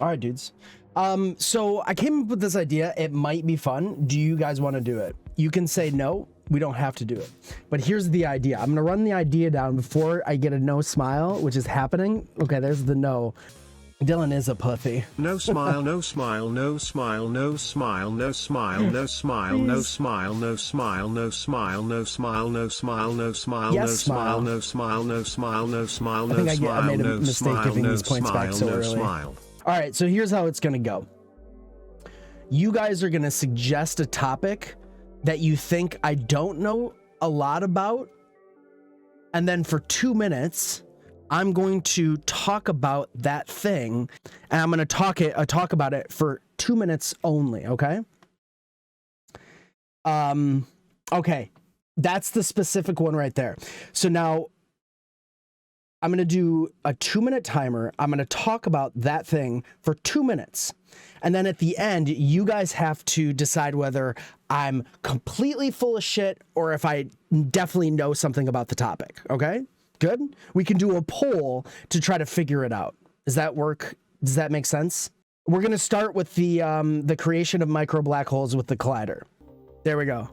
All right, dudes. So I came up with this idea. It might be fun. Do you guys want to do it? You can say no. We don't have to do it. But here's the idea. I'm going to run the idea down before I get a no smile, which is happening. Okay, there's the no. Dylan is a pussy. No smile, no smile, no smile, no smile, no smile, no smile, no smile, no smile, no smile, no smile, no smile, no smile, no smile, no smile, no smile, no smile, no smile, I made a mistake giving these points back so early. All right, so here's how it's gonna go. You guys are gonna suggest a topic that you think I don't know a lot about, and then for 2 minutes, I'm going to talk about that thing, and I'm going to talk about it for 2 minutes only. Okay. Okay. That's the specific one right there. So now I'm going to do a 2-minute timer. I'm going to talk about that thing for 2 minutes. And then at the end, you guys have to decide whether I'm completely full of shit or if I definitely know something about the topic. Okay. Good. We can do a poll to try to figure it out. Does that work? Does that make sense? We're going to start with the creation of micro black holes with the collider. There we go.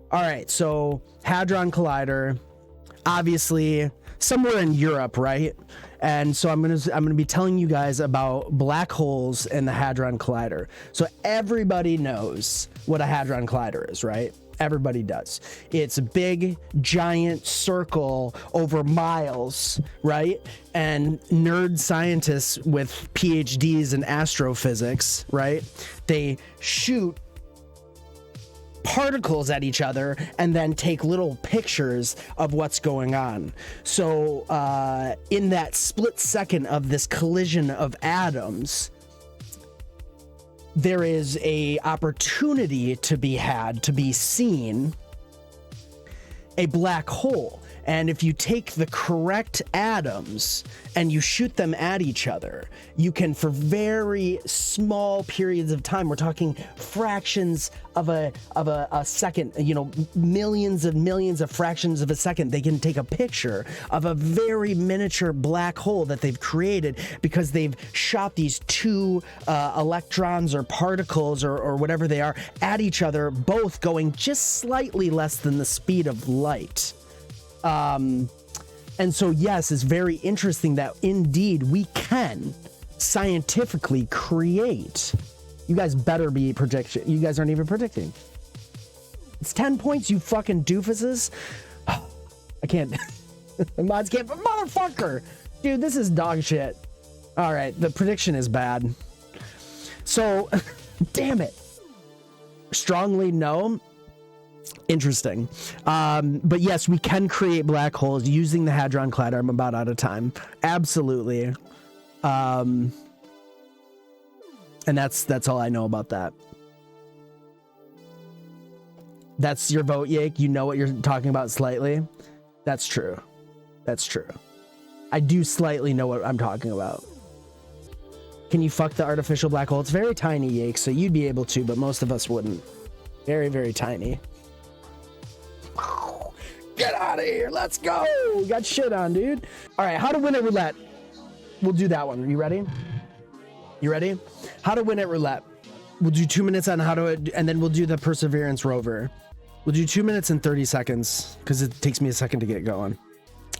All right. So Hadron Collider, obviously somewhere in Europe, right? And so I'm going to be telling you guys about black holes and the Hadron Collider. So everybody knows what a Hadron Collider is, right? Everybody does. It's a big, giant circle over miles, right? And nerd scientists with PhDs in astrophysics, right? They shoot particles at each other and then take little pictures of what's going on. So in that split second of this collision of atoms, there is a opportunity to be had, to be seen, a black hole. And if you take the correct atoms and you shoot them at each other, you can, for very small periods of time, we're talking fractions of a second, you know, millions of fractions of a second, they can take a picture of a very miniature black hole that they've created because they've shot these two electrons or particles or whatever they are at each other, both going just slightly less than the speed of light. And so, yes, it's very interesting that indeed we can scientifically create. You guys better be prediction. You guys aren't even predicting. It's 10 points, you fucking doofuses. I can't. The mods can't, but motherfucker. Dude, this is dog shit. All right, the prediction is bad. So, damn it. Strongly no. Interesting. But yes, we can create black holes using the Hadron Collider. I'm about out of time. Absolutely. And that's all I know about that. That's your vote, Yake. You know what you're talking about slightly. That's true. That's true. I do slightly know what I'm talking about. Can you fuck the artificial black hole? It's very tiny, Yake, so you'd be able to, but most of us wouldn't. Very, very tiny. Get out of here. Let's go. We got shit on, dude. All right. How to win at roulette. We'll do that one. Are you ready? You ready? How to win at roulette. We'll do 2 minutes on how to, and then we'll do the Perseverance rover. We'll do 2 minutes and 30 seconds because it takes me a second to get going.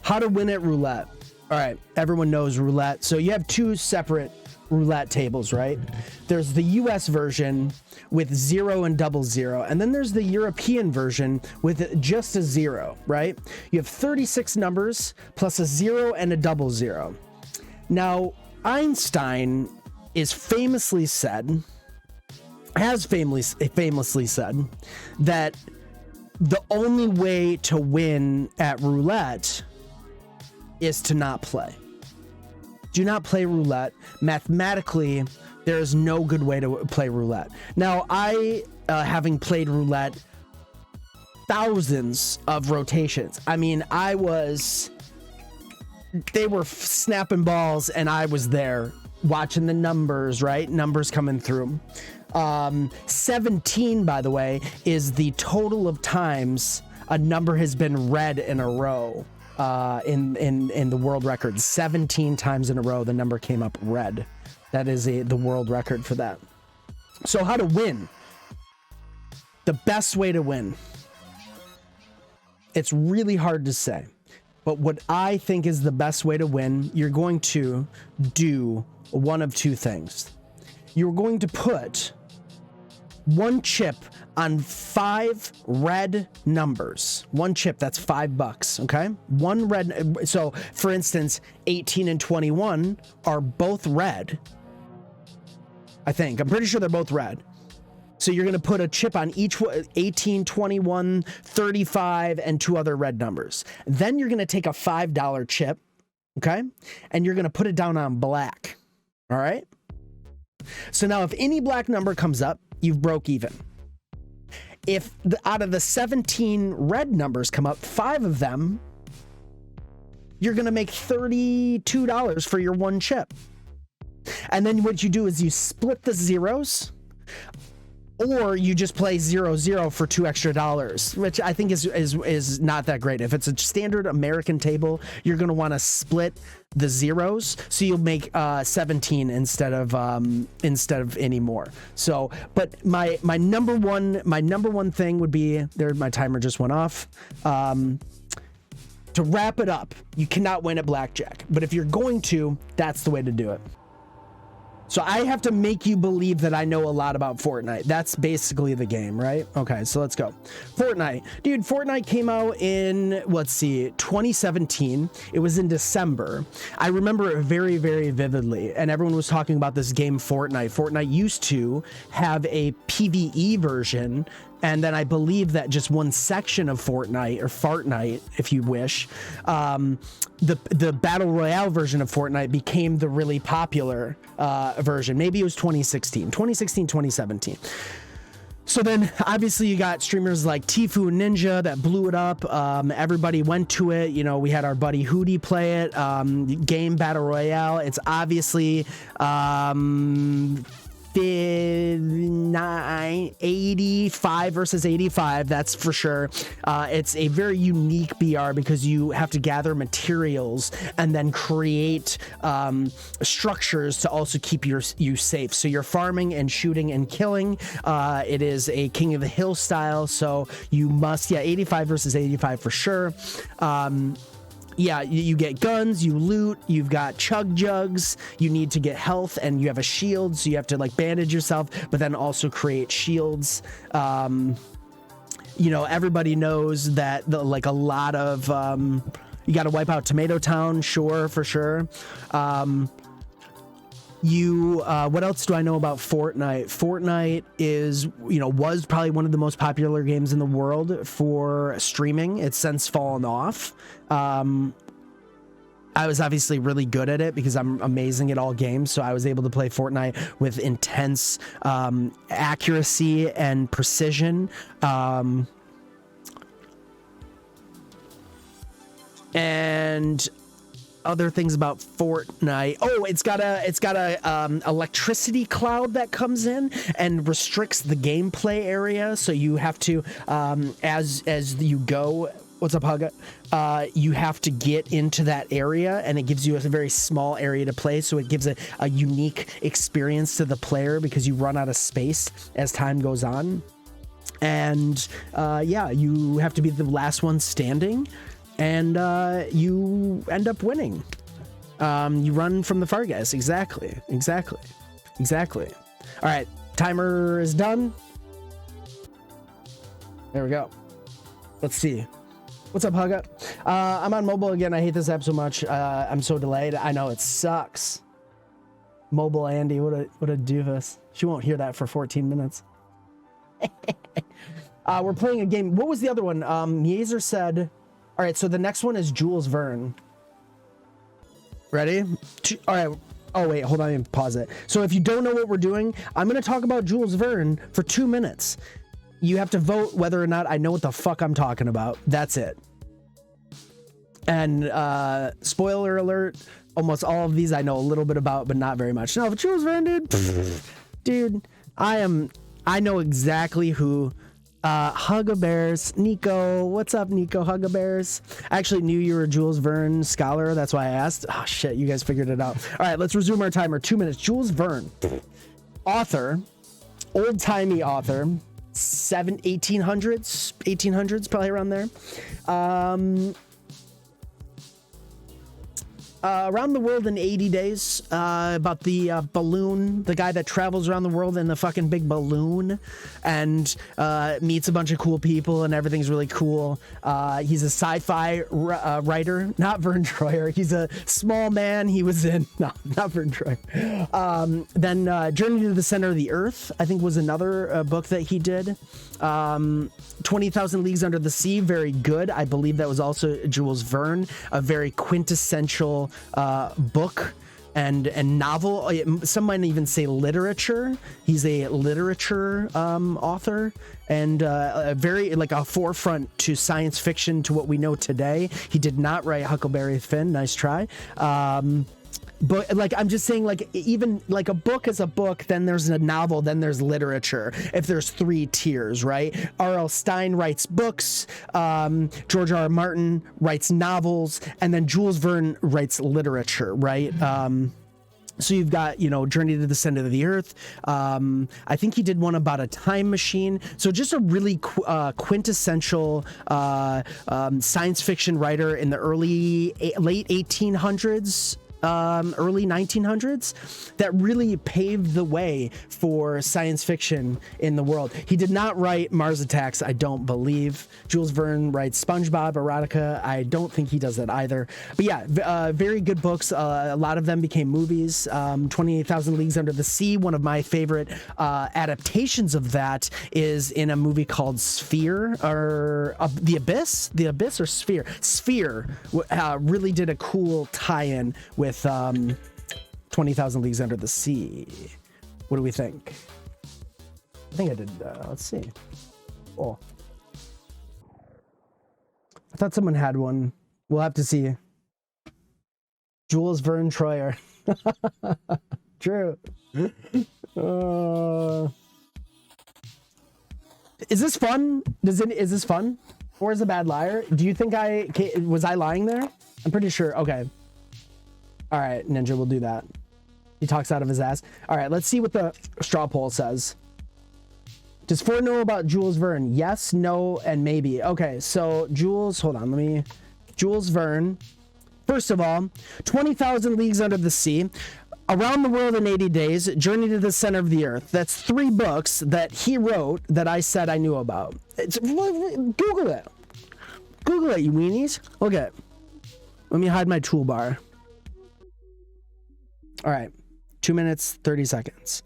How to win at roulette. All right. Everyone knows roulette. So you have two separate roulette tables, right? There's the US version with 0 and 00, and then there's the European version with just a 0, right? You have 36 numbers plus a 0 and a 00. Now, Einstein has famously said that the only way to win at roulette is to not play. Do not play roulette. Mathematically, there is no good way to play roulette. Now, I, having played roulette thousands of rotations, I mean, they were snapping balls and I was there watching the numbers, right? Numbers coming through. 17, by the way, is the total of times a number has been read in a row. In the world record, 17 times in a row the number came up red. That is the world record for that. So how to win? The best way to win. It's really hard to say. But what I think is the best way to win, you're going to do one of two things. You're going to put one chip on 5 red numbers. One chip, that's $5, okay? One red, so for instance, 18 and 21 are both red. I'm pretty sure they're both red. So you're gonna put a chip on each 18, 21, 35, and 2 other red numbers. Then you're gonna take a $5 chip, okay? And you're gonna put it down on black, all right? So now if any black number comes up, you've broke even. If out of the 17 red numbers come up, 5 of them, you're gonna make $32 for your one chip. And then what you do is you split the zeros, or you just play 0-0 for $2 extra, which I think is not that great. If it's a standard American table, you're going to want to split the zeros, so you'll make 17 instead of any more. So, but my number one thing would be there. My timer just went off. To wrap it up, you cannot win at blackjack, but if you're going to, that's the way to do it. So I have to make you believe that I know a lot about Fortnite. That's basically the game, right? Okay, so let's go. Fortnite. Dude, Fortnite came out in, 2017. It was in December. I remember it very, very vividly. And everyone was talking about this game, Fortnite. Fortnite used to have a PvE version. And then I believe that just one section of Fortnite, or Fartnite, if you wish, the Battle Royale version of Fortnite became the really popular version. Maybe it was 2016, 2017. So then obviously you got streamers like Tfue Ninja that blew it up. Everybody went to it. You know, we had our buddy Hootie play it. Game Battle Royale. It's obviously 85 versus 85, that's for sure. It's a very unique BR because you have to gather materials and then create structures to also keep you safe. So you're farming and shooting and killing. It is a King of the Hill style, so you must, 85 versus 85 for sure. Yeah, you get guns, you loot, you've got chug jugs, you need to get health, and you have a shield, so you have to like bandage yourself, but then also create shields. You know, everybody knows that a lot of you got to wipe out Tomato Town, sure, for sure. What else do I know about Fortnite? Fortnite was probably one of the most popular games in the world for streaming. It's since fallen off. I was obviously really good at it because I'm amazing at all games. So I was able to play Fortnite with intense accuracy and precision. And other things about Fortnite. Oh, it's got a electricity cloud that comes in and restricts the gameplay area. So you have to, as you go, what's up, Hugga? You have to get into that area, and it gives you a very small area to play. So it gives a unique experience to the player because you run out of space as time goes on. And you have to be the last one standing. And you end up winning. You run from the far guys. Exactly. All right, timer is done. There we go. Let's see. What's up, Hugga? I'm on mobile again. I hate this app so much. I'm so delayed. I know, it sucks. Mobile Andy, what a doofus. She won't hear that for 14 minutes. We're playing a game. What was the other one? Yeazer said... All right, so the next one is Jules Verne. Ready? All right. Oh, wait, hold on. Let me pause it. So if you don't know what we're doing, I'm going to talk about Jules Verne for 2 minutes. You have to vote whether or not I know what the fuck I'm talking about. That's it. And spoiler alert, almost all of these I know a little bit about, but not very much. No, Jules Verne, dude. Dude, I know exactly who Huggabears, Nico, what's up, Nico? Huggabears. I actually knew you were a Jules Verne scholar. That's why I asked. Oh shit, you guys figured it out. All right, let's resume our timer. 2 minutes. Jules Verne, author, old-timey author, 1800s, probably around there. Around the world in 80 days, about the balloon, the guy that travels around the world in the fucking big balloon and meets a bunch of cool people and everything's really cool. He's a sci-fi writer, not Vern Troyer. He's a small man. He was in, no, not Vern Troyer. Then Journey to the Center of the Earth, I think was another book that he did. 20,000 Leagues Under the Sea, very good. I believe that was also Jules Verne, a very quintessential book and novel. Some might even say literature. He's a literature author and a very like a forefront to science fiction to what we know today. He did not write Huckleberry Finn. Nice try. But like, I'm just saying, like, even like a book is a book, then there's a novel, then there's literature. If there's 3 tiers, right? R.L. Stein writes books, George R.R. Martin writes novels, and then Jules Verne writes literature, right? So you've got, you know, Journey to the Center of the Earth. I think he did one about a time machine. So just a really quintessential science fiction writer in the late 1800s. Early 1900s that really paved the way for science fiction in the world. He did not write Mars Attacks, I don't believe. Jules Verne writes SpongeBob, Erotica. I don't think he does that either. But yeah, very good books. A lot of them became movies. 28,000 Leagues Under the Sea, one of my favorite adaptations of that is in a movie called Sphere, or The Abyss or Sphere. Sphere really did a cool tie-in with 20,000 Leagues Under the Sea. What do we think? I think I did, let's see. Oh. I thought someone had one. We'll have to see. Jules Verne Troyer. True. Is this fun? Is this fun? Or is a bad liar? Do you think was I lying there? I'm pretty sure. Okay. All right, Ninja, we'll do that. He talks out of his ass. All right, let's see what the straw poll says. Does Ford know about Jules Verne? Yes, no, and maybe. Okay, so Jules, hold on, Jules Verne. First of all, 20,000 Leagues Under the Sea, Around the World in 80 Days, Journey to the Center of the Earth. That's 3 books that he wrote that I said I knew about. Google it. Google it, you weenies. Okay. Let me hide my toolbar. All right, 2 minutes, 30 seconds.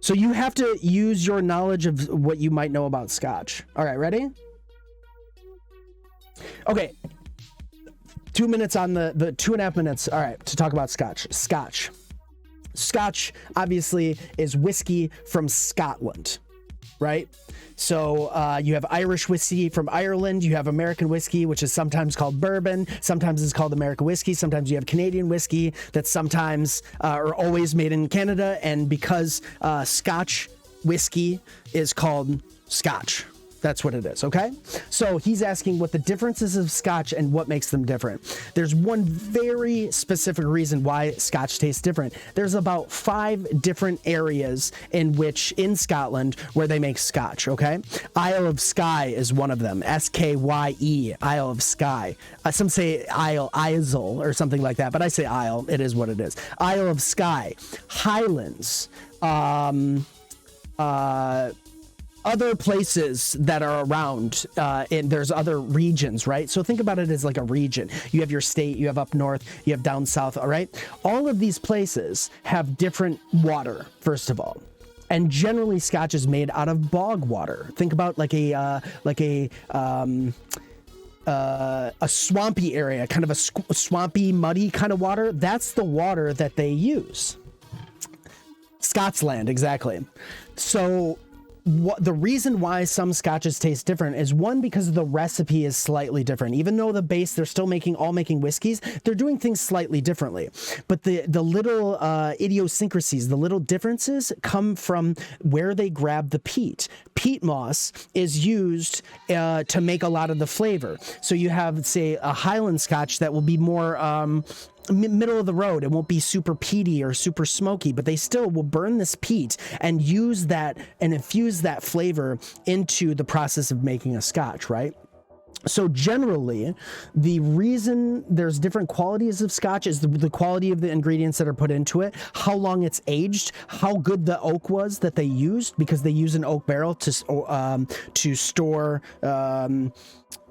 So you have to use your knowledge of what you might know about Scotch. All right, ready? Okay, 2 minutes on the 2.5 minutes. All right, to talk about Scotch. Scotch obviously is whiskey from Scotland, right? So you have Irish whiskey from Ireland. You have American whiskey, which is sometimes called bourbon. Sometimes it's called American whiskey. Sometimes you have Canadian whiskey that's sometimes or always made in Canada. And because Scotch whiskey is called Scotch. That's what it is, okay? So he's asking what the differences of Scotch and what makes them different. There's one very specific reason why Scotch tastes different. There's about 5 different areas in Scotland where they make Scotch, okay? Isle of Skye is one of them, S-K-Y-E, Isle of Skye. Some say Isle or something like that, but I say Isle, it is what it is. Isle of Skye, Highlands, other places that are around, and there's other regions, right? So think about it as like a region. You have your state, you have up north, you have down south, all right? All of these places have different water, first of all. And generally Scotch is made out of bog water. Think about like a swampy area, kind of a swampy, muddy kind of water. That's the water that they use. Scotsland, exactly. So the reason why some scotches taste different is, one, because the recipe is slightly different. Even though the base, they're still making whiskeys, they're doing things slightly differently. But the little idiosyncrasies, the little differences come from where they grab the peat. Peat moss is used to make a lot of the flavor. So you have, say, a Highland Scotch that will be more middle of the road. It won't be super peaty or super smoky, but they still will burn this peat and use that and infuse that flavor into the process of making a scotch, right? So generally, the reason there's different qualities of scotch is the quality of the ingredients that are put into it, how long it's aged, how good the oak was that they used, because they use an oak barrel to store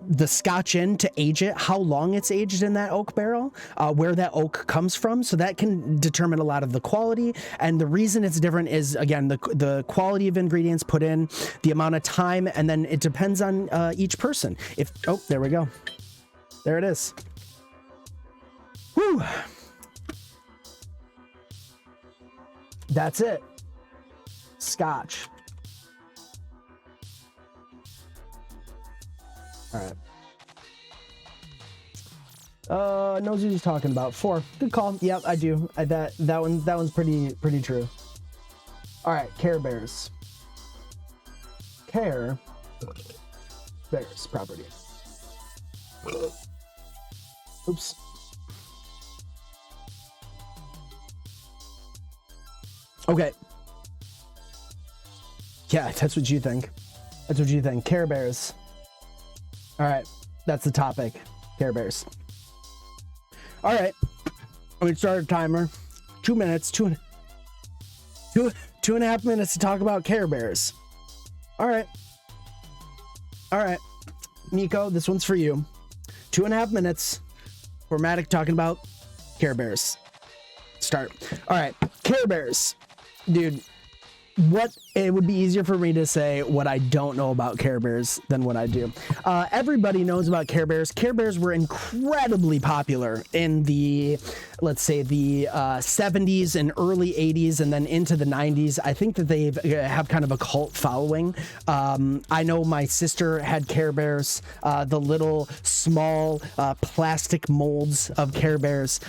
the scotch in, to age it, how long it's aged in that oak barrel, where that oak comes from. So that can determine a lot of the quality. And the reason it's different is, again, the quality of ingredients put in, the amount of time, and then it depends on each person. Oh, there we go. There it is. Whew. That's it. Scotch. All right. Knows what he's talking about. 4. Good call. Yep, I do. That one's pretty true. All right, Care Bears. Care Bears property. Oops. Okay. Yeah, that's what you think. That's what you think. Care Bears. All right, that's the topic. Care Bears. All right, let me start a timer. 2 minutes, two and a half minutes to talk about Care Bears. All right, Nico, this one's for you. 2.5 minutes. Formatic talking about Care Bears. Start. All right, Care Bears, dude. It would be easier for me to say what I don't know about Care Bears than what I do. Everybody knows about Care Bears. Care Bears were incredibly popular in the, let's say, the 70s and early 80s, and then into the 90s. I think that they have kind of a cult following. I know my sister had Care Bears, the little small plastic molds of Care Bears.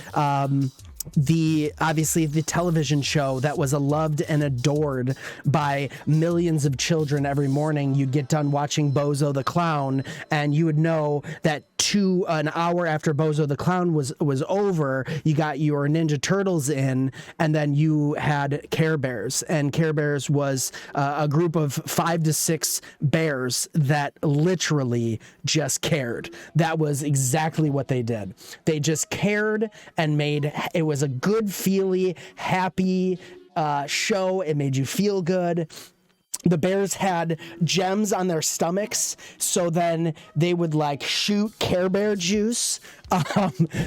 Obviously the television show that was loved and adored by millions of children every morning. You'd get done watching Bozo the Clown, and you would know that an hour after Bozo the Clown was over, you got your Ninja Turtles in, and then you had Care Bears. And Care Bears was a group of 5 to 6 bears that literally just cared. That was exactly what they did. They just cared and it was a good, feely, happy show. It made you feel good. The bears had gems on their stomachs, so then they would shoot Care Bear juice.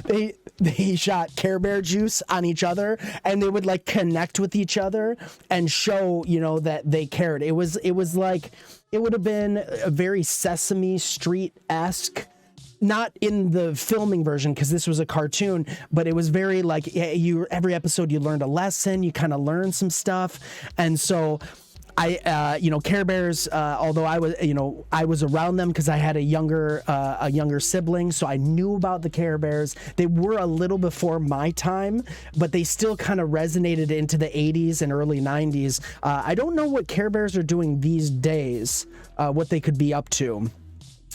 They shot Care Bear juice on each other, and they would connect with each other and show, that they cared. It would have been a very Sesame Street-esque. Not in the filming version, because this was a cartoon, but it was very every episode you learned a lesson, you kind of learned some stuff. And so Care Bears, although I was around them because I had a younger sibling, so I knew about the Care Bears. They were a little before my time, but they still kind of resonated into the 80s and early 90s. I don't know what Care Bears are doing these days, what they could be up to,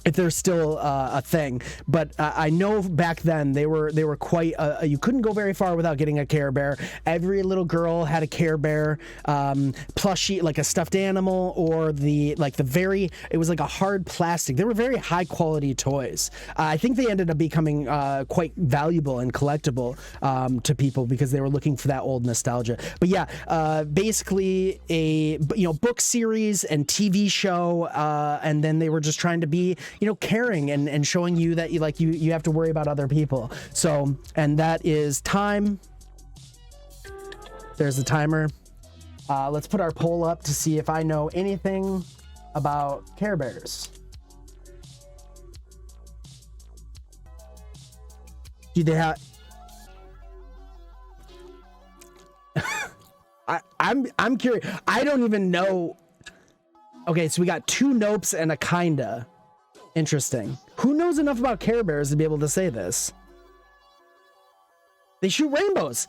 if they're still a thing, but I know back then they were quite. You couldn't go very far without getting a Care Bear. Every little girl had a Care Bear plushie, like a stuffed animal, or it was like a hard plastic. They were very high quality toys. I think they ended up becoming quite valuable and collectible to people because they were looking for that old nostalgia. But yeah, basically a book series and TV show, and then they were just trying to be caring and showing you that you have to worry about other people. So, and that is time. There's the timer. Let's put our poll up to see if I know anything about Care Bears. Do they have? I'm curious. I don't even know. Okay, so we got 2 nopes and a kinda. Interesting. Who knows enough about Care Bears to be able to say this? They shoot rainbows.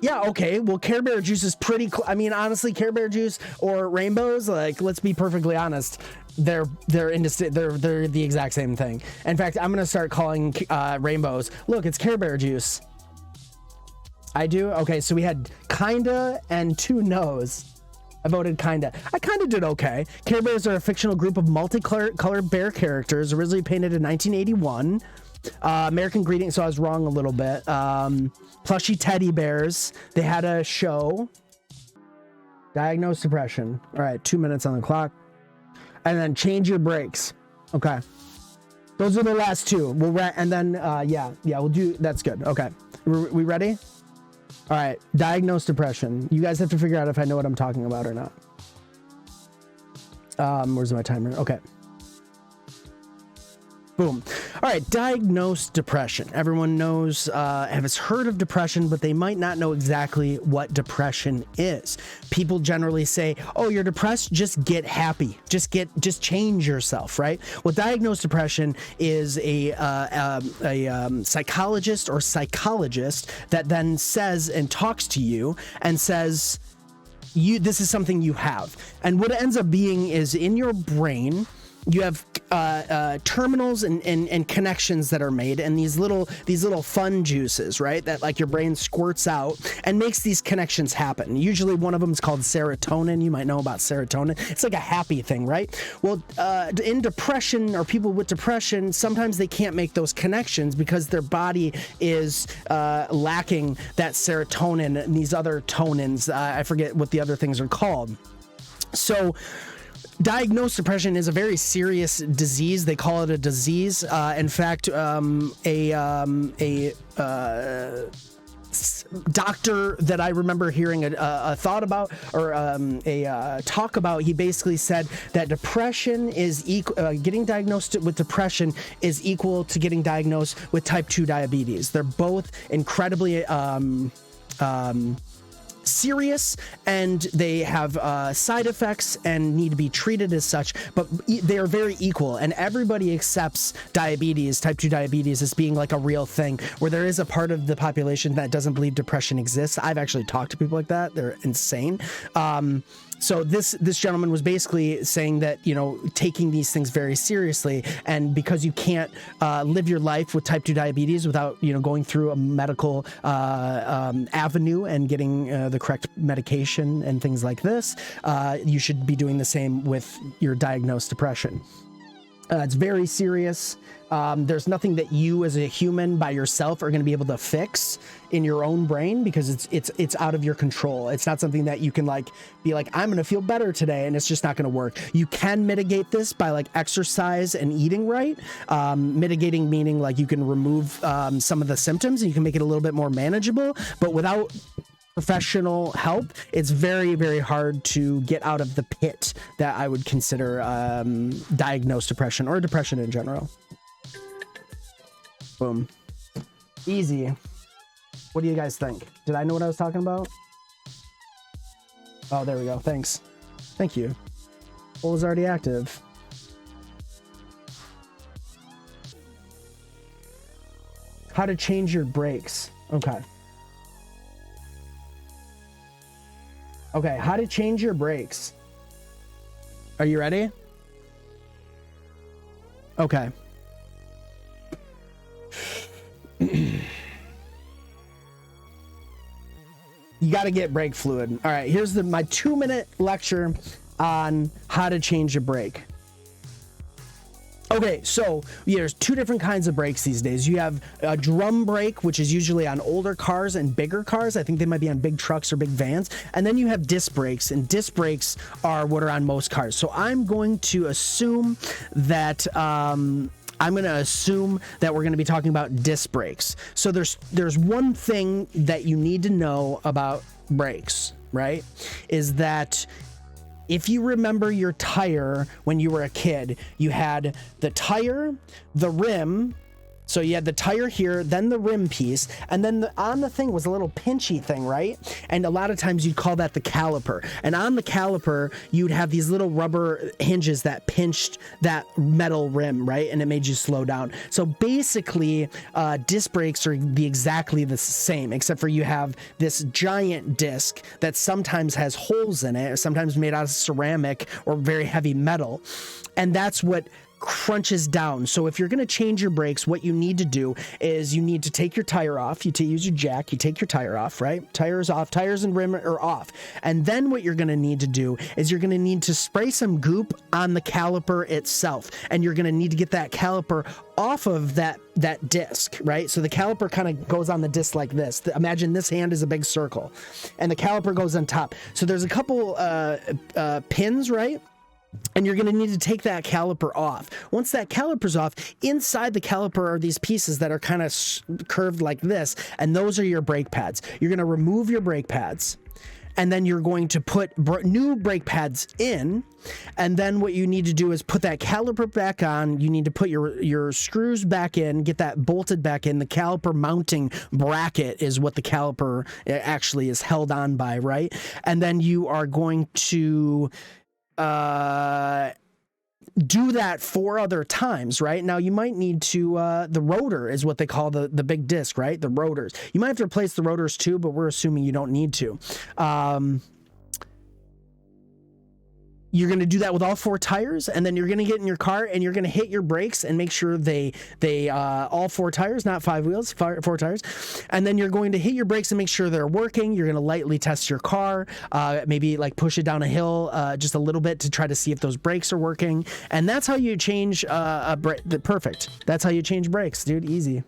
Yeah, okay. Well, Care Bear juice is pretty cool. I mean, honestly, Care Bear juice or rainbows, like, let's be perfectly honest, they're the exact same thing. In fact, I'm gonna start calling rainbows. Look, it's Care Bear juice. I do. Okay, so we had kinda and 2 no's. I voted kinda. I kinda did okay. Care Bears are a fictional group of multicolored bear characters, originally painted in 1981. American Greetings, so I was wrong a little bit. Plushy teddy bears. They had a show. Diagnose depression. All right, 2 minutes on the clock. And then change your brakes. Okay. Those are the last 2. And then, yeah, we'll do, that's good. Okay. We ready? All right, diagnose depression. You guys have to figure out if I know what I'm talking about or not. Where's my timer? Okay. Boom. All right, diagnose depression. Everyone knows, has heard of depression, but they might not know exactly what depression is. People generally say, oh, you're depressed, just get happy. Just change yourself, right? Well, diagnose depression is a psychologist or psychologist that then says and talks to you and says, this is something you have. And what it ends up being is in your brain, you have terminals and connections that are made, and these little fun juices, right? That like your brain squirts out and makes these connections happen. Usually one of them is called serotonin. You might know about serotonin. It's like a happy thing, right? Well, in depression or people with depression, sometimes they can't make those connections because their body is lacking that serotonin and these other tonins. I forget what the other things are called. So diagnosed depression is a very serious disease. They call it a disease. In fact, a doctor that I remember hearing a thought about, or a talk about, he basically said that depression is getting diagnosed with depression is equal to getting diagnosed with type 2 diabetes. They're both incredibly serious, and they have side effects and need to be treated as such, but they are very equal, and everybody accepts diabetes, type 2 diabetes, as being like a real thing, where there is a part of the population that doesn't believe depression exists. I've actually talked to people like that. They're insane. So this gentleman was basically saying that, taking these things very seriously, and because you can't live your life with type 2 diabetes without, going through a medical avenue and getting the correct medication and things like this, you should be doing the same with your diagnosed depression. It's very serious. There's nothing that you as a human by yourself are going to be able to fix in your own brain, because it's out of your control. It's not something that you can be like, I'm going to feel better today, and it's just not going to work. You can mitigate this by exercise and eating right. Mitigating meaning you can remove some of the symptoms, and you can make it a little bit more manageable, but without professional help, it's very, very hard to get out of the pit that I would consider diagnosed depression or depression in general. Boom. Easy. What do you guys think? Did I know what I was talking about? Oh, there we go. Thanks. Thank you. Poll is already active. How to change your brakes. Okay. Okay, how to change your brakes. Are you ready? Okay. You got to get brake fluid. All right, here's my 2-minute lecture on how to change a brake. Okay, so there's 2 different kinds of brakes these days. You have a drum brake, which is usually on older cars and bigger cars. I think they might be on big trucks or big vans. And then you have disc brakes, and disc brakes are what are on most cars. So I'm going to assume that we're going to be talking about disc brakes. So there's one thing that you need to know about brakes, right? Is that if you remember your tire when you were a kid, you had the tire, the rim, So you had the tire here, then the rim piece, and then on the thing was a little pinchy thing, right? And a lot of times you'd call that the caliper. And on the caliper, you'd have these little rubber hinges that pinched that metal rim, right? And it made you slow down. So basically, disc brakes are exactly the same, except for you have this giant disc that sometimes has holes in it, sometimes made out of ceramic or very heavy metal. And that's what crunches down. So if you're going to change your brakes, what you need to do is you need to take your tire off. You use your jack, you take your tire off, right? Tires off, tires and rim are off. And then what you're going to need to do is you're going to need to spray some goop on the caliper itself. And you're going to need to get that caliper off of that disc, right? So the caliper kind of goes on the disc like this. Imagine this hand is a big circle and the caliper goes on top. So there's a couple pins, right? And you're going to need to take that caliper off. Once that caliper's off, inside the caliper are these pieces that are kind of curved like this, and those are your brake pads. You're going to remove your brake pads, and then you're going to put new brake pads in, and then what you need to do is put that caliper back on. You need to put your screws back in, get that bolted back in. The caliper mounting bracket is what the caliper actually is held on by, right? And then you are going to do that 4 other times, right? Now you might need to the rotor is what they call the big disc, right? The rotors. You might have to replace the rotors too, but we're assuming you don't need to. You're going to do that with all 4 tires, and then you're going to get in your car and you're going to hit your brakes and make sure they all 4 tires, not 5 wheels, 4 tires. And then you're going to hit your brakes and make sure they're working. You're going to lightly test your car, maybe like push it down a hill just a little bit to try to see if those brakes are working. And that's how you change a brake. Perfect. That's how you change brakes, dude. Easy.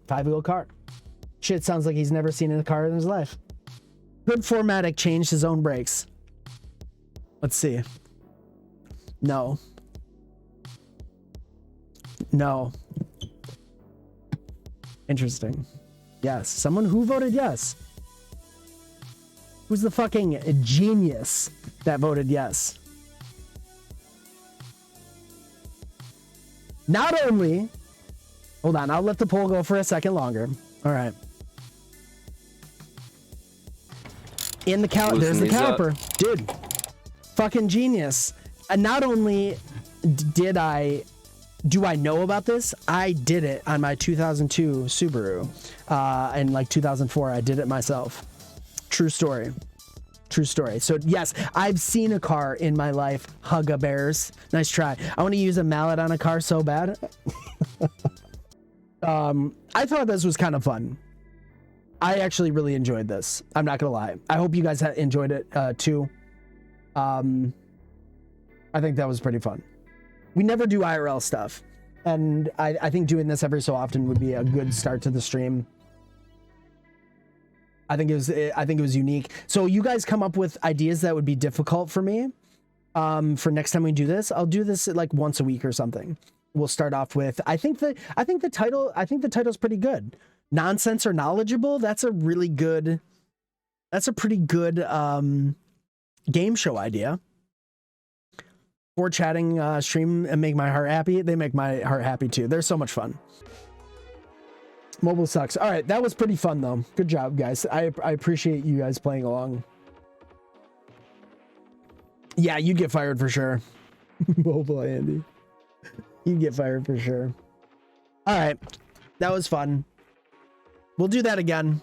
5-wheel car. Shit sounds like he's never seen a car in his life. Could Fourmatic change his own brakes? Let's see. No. No. Interesting. Yes. Someone who voted yes. Who's the fucking genius that voted yes? Not only... Hold on. I'll let the poll go for a second longer. All right. In the caliper. There's the caliper. Dude. Fucking genius. And not only do I know about this, I did it on my 2002 Subaru. And like 2004, I did it myself. True story. True story. So yes, I've seen a car in my life. Hugga bears. Nice try. I want to use a mallet on a car so bad. I thought this was kind of fun. I actually really enjoyed this. I'm not gonna lie. I hope you guys enjoyed it too. I think that was pretty fun. We never do IRL stuff, and I think doing this every so often would be a good start to the stream. I think it was unique. So you guys come up with ideas that would be difficult for me. For next time we do this, I'll do this like once a week or something. We'll start off with I think the title's pretty good. Nonsense or knowledgeable. That's a pretty good game show idea. For chatting stream and make my heart happy. They make my heart happy too. They're so much fun. Mobile sucks. All right, that was pretty fun though. Good job, guys. I appreciate you guys playing along. Yeah, you'd get fired for sure. Mobile Andy. You'd get fired for sure. All right, that was fun. We'll do that again.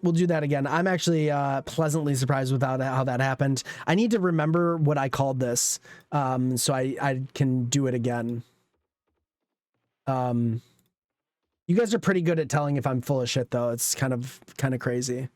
I'm actually pleasantly surprised with how that happened. I need to remember what I called this, so I can do it again. You guys are pretty good at telling if I'm full of shit, though. It's kind of crazy.